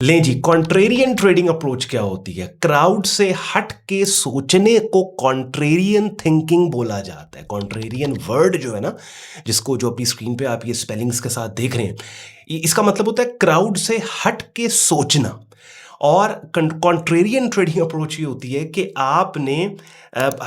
लें जी, contrarian trading approach क्या होती है? क्राउड से हट के सोचने को कॉन्ट्रेरियन थिंकिंग बोला जाता है। कॉन्ट्रेरियन वर्ड जो है ना, जिसको जो अपनी स्क्रीन पे आप ये स्पेलिंग्स के साथ देख रहे हैं, इसका मतलब होता है क्राउड से हट के सोचना। और कॉन्ट्रेरियन ट्रेडिंग अप्रोच ये होती है कि आपने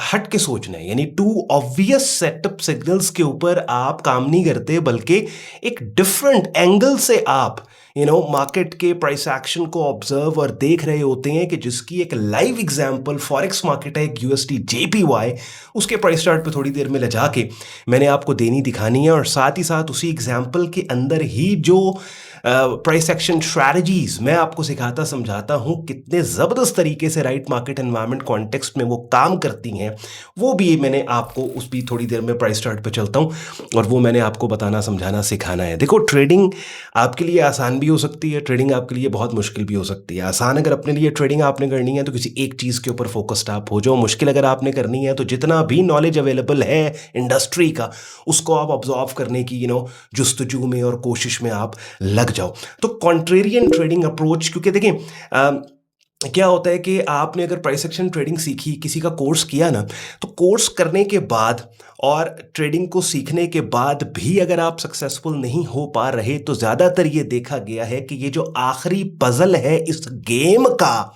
हट के सोचना है, यानी टू ऑब्वियस सेटअप सिग्नल्स के ऊपर आप काम नहीं करते, बल्कि एक डिफरेंट एंगल से आप मार्केट के प्राइस एक्शन को ऑब्जर्व और देख रहे होते हैं, कि जिसकी एक लाइव एग्जांपल फॉरेक्स मार्केट है, एक यूएसडी जेपीवाई, उसके प्राइस चार्ट पे थोड़ी देर में ले जाके मैंने आपको देनी दिखानी है। और साथ ही साथ उसी एग्जांपल के अंदर ही जो प्राइस एक्शन स्ट्रैटेजीज मैं आपको सिखाता समझाता हूं, कितने ज़बरदस्त तरीके से राइट मार्केट एनवायरनमेंट कॉन्टेक्स्ट में वो काम करती हैं, वो भी मैंने आपको उस भी थोड़ी देर में प्राइस चार्ट पे चलता हूं और वो मैंने आपको बताना समझाना सिखाना है। देखो, ट्रेडिंग आपके लिए आसान भी हो सकती है, ट्रेडिंग आपके लिए बहुत मुश्किल भी हो सकती है। आसान अगर अपने लिए ट्रेडिंग आपने करनी है तो किसी एक चीज़ के ऊपर फोकस्ड आप हो जाओ। मुश्किल अगर आपने करनी है तो जितना भी नॉलेज अवेलेबल है इंडस्ट्री का, उसको आप ऑब्जॉर्व करने की जुस्तजू में और कोशिश में आप लग जाओ। तो कॉन्ट्रेरियन ट्रेडिंग अप्रोच, क्योंकि देखें क्या होता है कि आपने अगर प्राइस एक्शन ट्रेडिंग सीखी, किसी का कोर्स किया ना, तो कोर्स करने के बाद और ट्रेडिंग को सीखने के बाद भी अगर आप सक्सेसफुल नहीं हो पा रहे, तो ज़्यादातर ये देखा गया है कि ये जो आखिरी पजल है इस गेम का,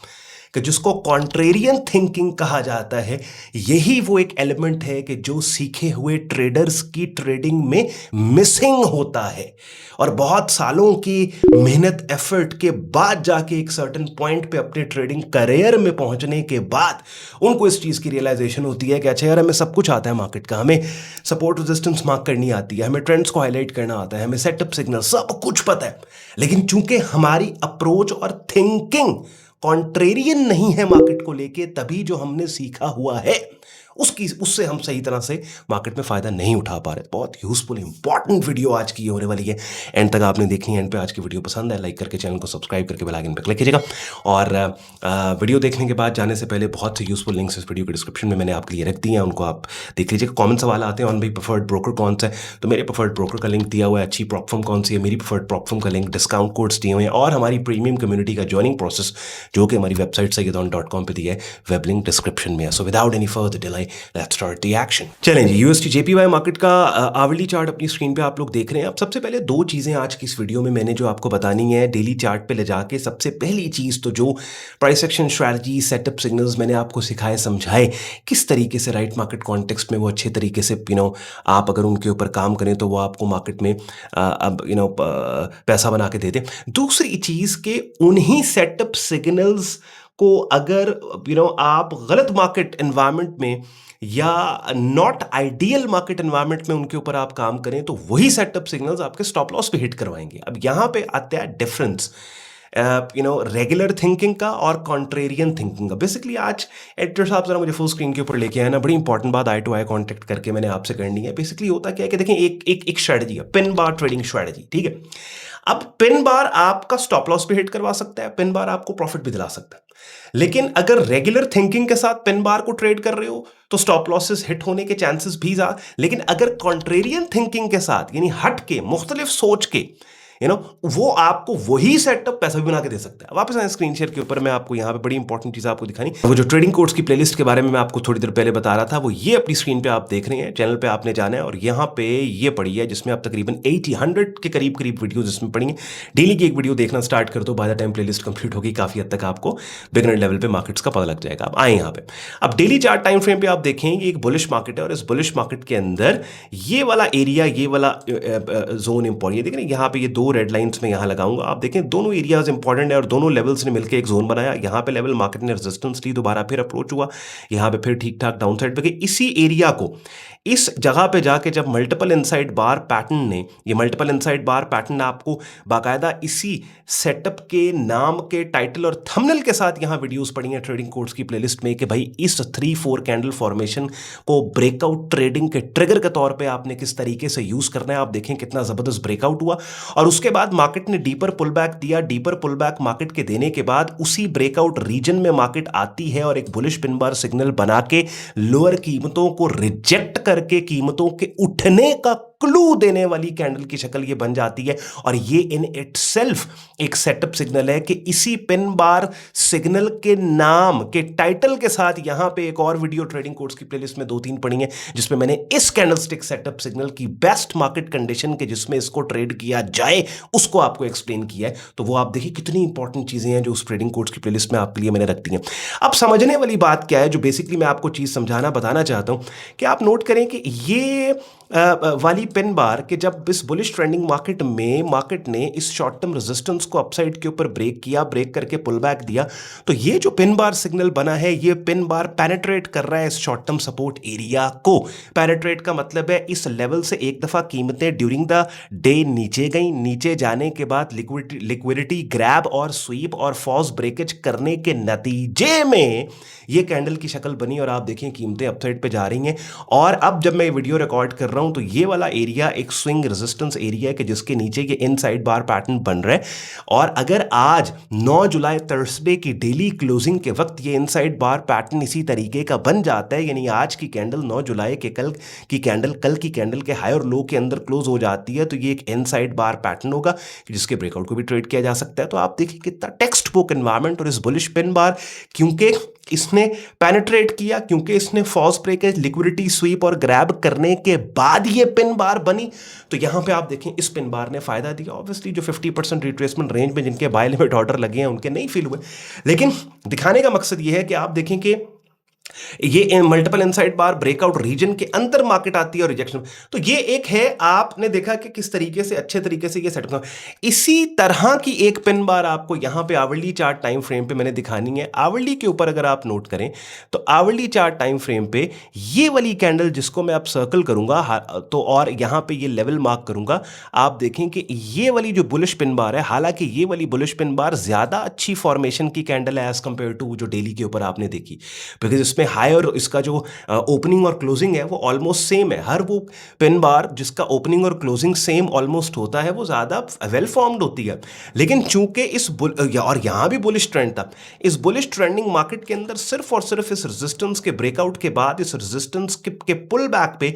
कि जिसको कॉन्ट्रेरियन थिंकिंग कहा जाता है, यही वो एक एलिमेंट है कि जो सीखे हुए ट्रेडर्स की ट्रेडिंग में मिसिंग होता है। और बहुत सालों की मेहनत एफर्ट के बाद जाके एक सर्टेन पॉइंट पे अपने ट्रेडिंग करियर में पहुंचने के बाद उनको इस चीज़ की रियलाइजेशन होती है कि अच्छा यार, हमें सब कुछ आता है मार्केट का, हमें सपोर्ट रेजिस्टेंस मार्क करनी आती है, हमें ट्रेंड्स को हाईलाइट करना आता है, हमें सेटअप सिग्नल सब कुछ पता है, लेकिन चूंकि हमारी अप्रोच और थिंकिंग कॉन्ट्रेरियन नहीं है मार्केट को लेके, तभी जो हमने सीखा हुआ है उससे हम सही तरह से मार्केट में फायदा नहीं उठा पा रहे। बहुत यूजफुल इंपॉर्टेंट वीडियो आज की होने वाली है, एंड तक आपने देखनी है। एंड पे आज की वीडियो पसंद है, लाइक करके चैनल को सब्सक्राइब करके बेल आइकन पर क्लिक कीजिएगा। और वीडियो देखने के बाद जाने से पहले बहुत से यूजफुल लिंक्स इस वीडियो के डिस्क्रिप्शन में मैंने आपके लिए रख दिए हैं, उनको आप देख लीजिएगा। कॉमन सवाल आते हैं ऑन भाई प्रेफर्ड ब्रोकर कौन सा है, तो मेरे प्रेफर्ड ब्रोकर का लिंक दिया हुआ है। अच्छी प्लेटफॉर्म कौन सी है, मेरी प्रेफर्ड प्लेटफॉर्म का लिंक, डिस्काउंट कोड्स दिए हुए हैं, और हमारी प्रीमियम कम्युनिटी का ज्वाइनिंग प्रोसेस जो कि हमारी वेबसाइट sayyadon.com पे दिया है, वेब लिंक डिस्क्रिप्शन में है। So without any further delay, let's start the action. चलें जी, यूएसडी जेपीवाई मार्केट का आवरली चार्ट अपनी स्क्रीन पे आप लोग देख रहे हैं। अब सबसे पहले दो चीजें आज की इस वीडियो में मैंने जो आपको बतानी है डेली चार्ट पे ले जाके, सबसे पहली चीज तो जो price action strategy, setup signals मैंने आपको सिखाए समझाए, किस तरीके से राइट मार्केट कॉन्टेक्स्ट में वो अच्छे तरीके से आप अगर उनके ऊपर काम करें तो वो आपको मार्केट में पैसा बना के देते। दूसरी चीज के उन्हीं सेटअप सिग्नल्स को अगर आप गलत मार्केट एनवायरनमेंट में या नॉट आइडियल मार्केट एनवायरनमेंट में उनके ऊपर आप काम करें, तो वही सेटअप सिग्नल्स आपके स्टॉप लॉस पे हिट करवाएंगे। अब यहां पे आता है डिफरेंस रेगुलर थिंकिंग का और कॉन्ट्रेरियन थिंकिंग का। बेसिकली आज एडिटर साहब जरा मुझे फुल स्क्रीन के ऊपर लेके आए ना, बड़ी इंपॉर्टेंट बात आई टू आई कॉन्टेक्ट करके मैंने आपसे करनी है। बेसिकली होता क्या है कि देखें, एक स्ट्रेटजी है, पिन बार ट्रेडिंग स्ट्रेटजी, ठीक है। अब पिन बार आपका स्टॉप लॉस पे हिट करवा सकता है, पिन बार आपको प्रॉफिट भी दिला सकता है, लेकिन अगर रेगुलर थिंकिंग के साथ पिन बार को ट्रेड कर रहे हो तो स्टॉप लॉसेस हिट होने के चांसेस भी ज्यादा। लेकिन अगर कॉन्ट्रेरियन थिंकिंग के साथ, यानी हट के, मुख्तलिफ सोच के, वो आपको वही सेटअप पैसा भी बना के दे सकता है। वापस आए स्क्रीन शेयर के ऊपर, मैं आपको यहाँ पे बड़ी इंपॉर्टेंट चीज आपको दिखानी, वो जो ट्रेडिंग कोर्स की प्लेलिस्ट के बारे में मैं आपको थोड़ी देर पहले बता रहा था, वो ये अपनी स्क्रीन पे आप देख रहे हैं। चैनल पे आपने जाना है और यहाँ पे ये पड़ी है, जिसमें आप तकरीबन 100 के करीब वीडियोज इसमें पड़ी हैं। डेली की एक वीडियो देखना स्टार्ट कर दो, by the time playlist complete होगी, काफी हद तक आपको बिगिनर लेवल पे मार्केट्स का पता लग जाएगा। अब आए यहाँ पे, अब डेली चार्ट टाइम फ्रेम पे आप देखेंगे एक बुलिश मार्केट है, और इस बुलिश मार्केट के अंदर ये वाला एरिया, ये वाला जोन इंपॉर्टेंट, देख रहे हैं यहाँ पे ये दो रेड लाइंस में यहाँ लगाऊंगा। आप देखें दोनों एरियाज इंपॉर्टेंट है और दोनों लेवल्स ने मिलकर एक जोन बनाया। यहाँ पे लेवल मार्केट ने रेजिस्टेंस ली, दोबारा फिर अप्रोच हुआ, यहाँ पे फिर ठीक ठाक डाउन साइड पे गए। इसी एरिया को, इस जगह पे जाके जब मल्टीपल इनसाइड बार पैटर्न ने, ये मल्टीपल इनसाइड बार पैटर्न आपको बाकायदा इसी सेटअप के नाम के टाइटल और थंबनेल के साथ यहाँ वीडियोस पड़ी हैं ट्रेडिंग कोर्स की प्लेलिस्ट में, कि भाई इस 3-4 कैंडल फॉर्मेशन को ब्रेकआउट ट्रेडिंग के ट्रिगर के तौर पे आपने किस तरीके से यूज करना है। आप देखें कितना जबरदस्त ब्रेकआउट हुआ, और उसके बाद मार्केट ने डीपर पुल बैक दिया। डीपर पुल बैक मार्केट के देने के बाद उसी ब्रेकआउट रीजन में मार्केट आती है और एक बुलिश पिन बार सिग्नल बना के लोअर कीमतों को रिजेक्ट करके कीमतों के उठने का क्लू देने वाली कैंडल की शक्ल ये बन जाती है। और ये इन इटसेल्फ एक सेटअप सिग्नल है कि इसी पिन बार सिग्नल के नाम के टाइटल के साथ यहां पे एक और वीडियो ट्रेडिंग कोर्स की प्लेलिस्ट में 2-3 पड़ी है, जिसमें मैंने इस कैंडलस्टिक सेटअप सिग्नल की बेस्ट मार्केट कंडीशन के जिसमें इसको ट्रेड किया जाए उसको आपको एक्सप्लेन किया है। तो वो आप देखिए कितनी इंपॉर्टेंट चीजें हैं जो उस ट्रेडिंग कोर्स की प्लेलिस्ट में आपके लिए मैंने रख दी हैं। अब समझने वाली बात क्या है, जो बेसिकली मैं आपको चीज समझाना बताना चाहता हूं कि आप नोट करें कि ये वाली पिन बार कि जब इस बुलिश ट्रेंडिंग मार्केट में मार्केट ने इस शॉर्ट टर्म रेजिस्टेंस को अपसाइड के ऊपर ब्रेक किया, ब्रेक करके पुल बैक दिया, तो ये जो पिन बार सिग्नल बना है ये पिन बार पेनिट्रेट कर रहा है इस शॉर्ट टर्म सपोर्ट एरिया को। पेनिट्रेट का मतलब है इस लेवल से एक दफा कीमतें ड्यूरिंग द डे नीचे गई, नीचे जाने के बाद लिक्विडिटी ग्रैब और स्वीप और फॉल्स ब्रेकेज करने के नतीजे में ये कैंडल की शक्ल बनी और आप देखिए कीमतें अपसाइड पे जा रही हैं। और अब जब मैं वीडियो रिकॉर्ड कर रहा हूं तो ये वाला एरिया एक स्विंग रेजिस्टेंस एरिया है कि जिसके नीचे ये इनसाइड बार पैटर्न बन रहा है। और अगर आज 9 जुलाई थर्सडे की डेली क्लोजिंग के वक्त ये इनसाइड बार पैटर्न इसी तरीके का बन जाता है, यानी आज की कैंडल 9 जुलाई के कल की कैंडल के हाई और लो के अंदर क्लोज हो जाती है, तो ये एक इनसाइड बार पैटर्न होगा जिसके ब्रेकआउट को भी ट्रेड किया जा सकता है। तो आप देखिए कितना टेक्स्ट बुक एनवायरमेंट। और इस बुलिश पिन बार क्योंकि इसने पेनिट्रेट किया, क्योंकि इसने फॉल्स ब्रेकेज, लिक्विडिटी स्वीप और ग्रैब करने के बाद ये पिन बार बनी, तो यहां पे आप देखें इस पिन बार ने फायदा दिया। ऑब्वियसली जो 50% रिट्रेसमेंट रेंज में जिनके बाय लिमिट ऑर्डर लगे हैं उनके नहीं फील हुए, लेकिन दिखाने का मकसद ये है कि आप देखें कि ये मल्टीपल इनसाइड बार ब्रेकआउट रीजन के अंदर मार्केट आती है और रिजेक्शन। तो ये एक है, आपने देखा कि किस तरीके से अच्छे तरीके से ये सेटअप। इसी तरह की एक पिन बार आपको यहां पे आवरली चार्ट टाइम फ्रेम पे मैंने दिखानी है। आवरली के ऊपर अगर आप नोट करें तो आवरली चार्ट टाइम फ्रेम पे ये वाली कैंडल जिसको मैं आप सर्कल करूंगा तो और यहां पे ये लेवल मार्क करूंगा, आप देखें कि ये वाली जो बुलिश पिन बार है, हालांकि ये वाली बुलिश पिन बार ज्यादा अच्छी फॉर्मेशन की कैंडल है एज कंपेयर टू जो डेली के ऊपर आपने देखी, बिकॉज इसमें हाई और इसका जो ओपनिंग और क्लोजिंग है वो ऑलमोस्ट सेम है। हर वो पिन बार जिसका ओपनिंग और क्लोजिंग सेम ऑलमोस्ट होता है वो ज्यादा वेल फॉर्म्ड होती है। लेकिन चूंकि इस और यहां भी बुलिश ट्रेंड था, इस बुलिश ट्रेंडिंग मार्केट के अंदर सिर्फ और सिर्फ इस रेजिस्टेंस के ब्रेकआउट के बाद, इस रेजिस्टेंस के पुल बैक पे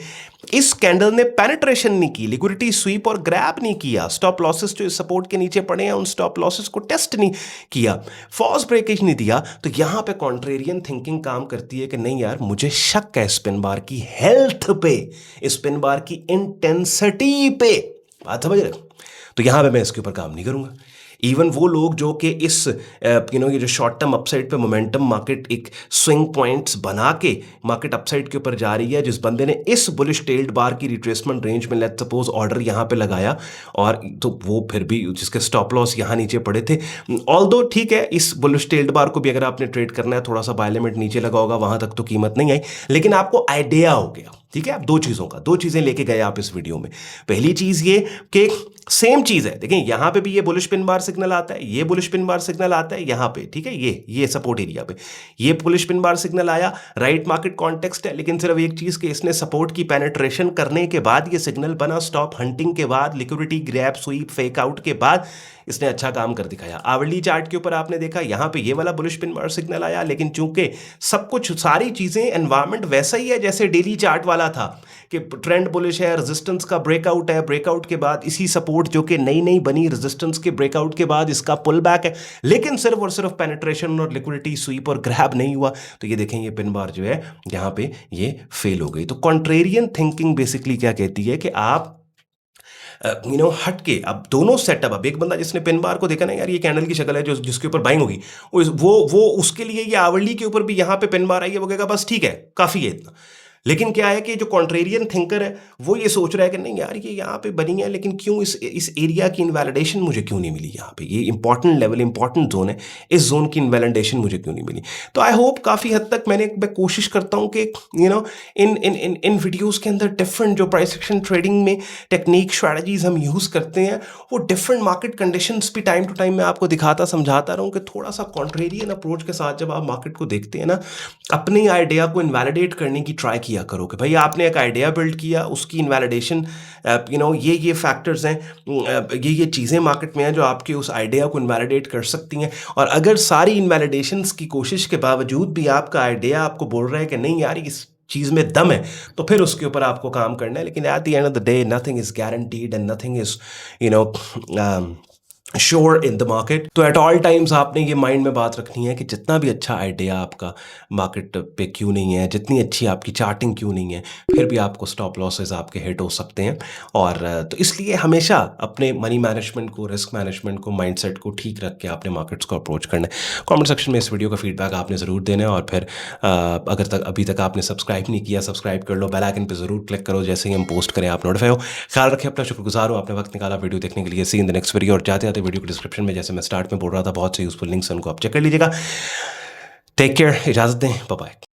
इस कैंडल ने पेनिट्रेशन नहीं की, लिक्विडिटी स्वीप और ग्रैब नहीं किया, स्टॉप लॉसेस जो इस सपोर्ट के नीचे पड़े हैं उन स्टॉप लॉसेस को टेस्ट नहीं किया, फॉल्स ब्रेकेज नहीं दिया। तो यहां पे कॉन्ट्रेरियन थिंकिंग काम करती है कि नहीं यार, मुझे शक है स्पिन बार की हेल्थ पे, स्पिन बार की इंटेंसिटी पे। बात समझ रहे? तो यहां पे मैं इसके ऊपर काम नहीं करूंगा। इवन वो लोग जो कि इस ये जो शॉर्ट टर्म अपसाइड पे मोमेंटम मार्केट एक स्विंग पॉइंट्स बना के मार्केट अपसाइड के ऊपर जा रही है, जिस बंदे ने इस बुलिश टेल्ड बार की रिट्रेसमेंट रेंज में लेट्स सपोज ऑर्डर यहां पे लगाया और तो वो फिर भी जिसके स्टॉप लॉस यहां नीचे पड़े थे, ऑल्दो ठीक है इस बुलिश टेल्ड बार को भी अगर आपने ट्रेड करना है थोड़ा सा बाय लिमिट नीचे लगा होगा, वहां तक तो कीमत नहीं आई, लेकिन आपको आइडिया हो गया। ठीक है, आप दो चीजें लेके गए आप इस वीडियो में। पहली चीज ये कि सेम चीज है, देखें यहां पे भी ये बुलिश पिन बार सिग्नल आता है, ये बुलिश पिन बार सिग्नल आता है यहां पे, ठीक है, ये सपोर्ट एरिया पे ये बुलिश पिन बार सिग्नल आया, राइट मार्केट कॉन्टेक्स्ट है। लेकिन सिर्फ एक चीज कि इसने सपोर्ट की पेनिट्रेशन करने के बाद ये सिग्नल बना, स्टॉप हंटिंग के बाद, liquidity grab sweep fake out के बाद इसने अच्छा काम कर दिखाया। आवरली चार्ट के ऊपर आपने देखा यहां पे ये वाला बुलिश पिन बार सिग्नल आया, लेकिन चूंकि सब कुछ सारी चीजें एनवायरमेंट वैसा ही है जैसे डेली चार्ट वाला था कि ट्रेंड बुलिश है, रेजिस्टेंस का ब्रेकआउट है, ब्रेकआउट के बाद इसी सपोर्ट जो कि नई बनी रेजिस्टेंस के ब्रेकआउट के बाद इसका पुल बैक है, लेकिन सिर्फ और सिर्फ पेनिट्रेशन और लिक्विडिटी स्वीप और ग्रैब नहीं हुआ। तो ये देखें ये पिन बार जो है यहां पे ये फेल हो गई। तो कॉन्ट्रेरियन थिंकिंग बेसिकली क्या कहती है कि आप हट के अब दोनों सेटअप, अब एक बंदा जिसने पिन बार को देखा ना यार ये कैंडल की शक्ल है जो जिसके ऊपर बाइंग होगी, वो उसके लिए ये आवरली के ऊपर भी यहां पे पिन बार आई है, वो कहेगा बस ठीक है काफी है इतना। लेकिन क्या है कि जो कॉन्ट्रेरियन थिंकर है वो ये सोच रहा है कि नहीं यार ये यहाँ पे बनी है, लेकिन क्यों इस एरिया की इनवैलिडेशन मुझे क्यों नहीं मिली, यहाँ पे ये इंपॉर्टेंट लेवल इंपॉर्टेंट जोन है, इस जोन की इनवैलिडेशन मुझे क्यों नहीं मिली। तो आई होप काफ़ी हद तक मैं कोशिश करता हूँ कि इन वीडियोज़ के अंदर डिफरेंट जो प्राइस एक्शन ट्रेडिंग में टेक्निक स्ट्रैटेजीज हम यूज़ करते हैं वो डिफरेंट मार्केट कंडीशंस भी टाइम टू टाइम मैं आपको दिखाता समझाता रहूँ कि थोड़ा सा कॉन्ट्रेरियन अप्रोच के साथ जब आप मार्केट को देखते हैं ना, अपने आइडिया को इनवैलिडेट करने की ट्राई किया करो कि भाई आपने एक आइडिया बिल्ड किया, उसकी इनवैलिडेशन ये फैक्टर्स हैं, ये चीज़ें मार्केट में हैं जो आपके उस आइडिया को इनवैलिडेट कर सकती हैं। और अगर सारी इनवैलिडेशंस की कोशिश के बावजूद भी आपका आइडिया आपको बोल रहा है कि नहीं यार इस चीज़ में दम है तो फिर उसके ऊपर आपको काम करना है। लेकिन at the end of the day nothing is guaranteed and nothing is you know sure in the market. तो एट ऑल टाइम्स आपने ये माइंड में बात रखनी है कि जितना भी अच्छा आइडिया आपका मार्केट पे क्यों नहीं है, जितनी अच्छी आपकी चार्टिंग क्यों नहीं है, फिर भी आपको स्टॉप लॉसेस आपके हिट हो सकते हैं। और तो इसलिए हमेशा अपने मनी मैनेजमेंट को, रिस्क मैनेजमेंट को, माइंडसेट को ठीक रख के आपने मार्केट्स को अप्रोच करना है। कमेंट सेक्शन में इस वीडियो का फीडबैक आपने ज़रूर देना है। और फिर अगर अभी तक आपने सब्सक्राइब नहीं किया, सब्सक्राइब कर लो, बेल आइकन पे ज़रूर क्लिक करो, जैसे ही हम पोस्ट करें आप नोटिफाई हो। ख्याल रखें अपना, शुक्रगुजार हो आपने वक्त निकाला वीडियो देखने के लिए। सी इन द नेक्स्ट वीडियो। और जाते जाते वीडियो के डिस्क्रिप्शन में, जैसे मैं स्टार्ट में बोल रहा था, बहुत से यूजफुल लिंक्स हैं, उनको आप चेक कर लीजिएगा। टेक केयर, इजाज़त दें, बाय बाय।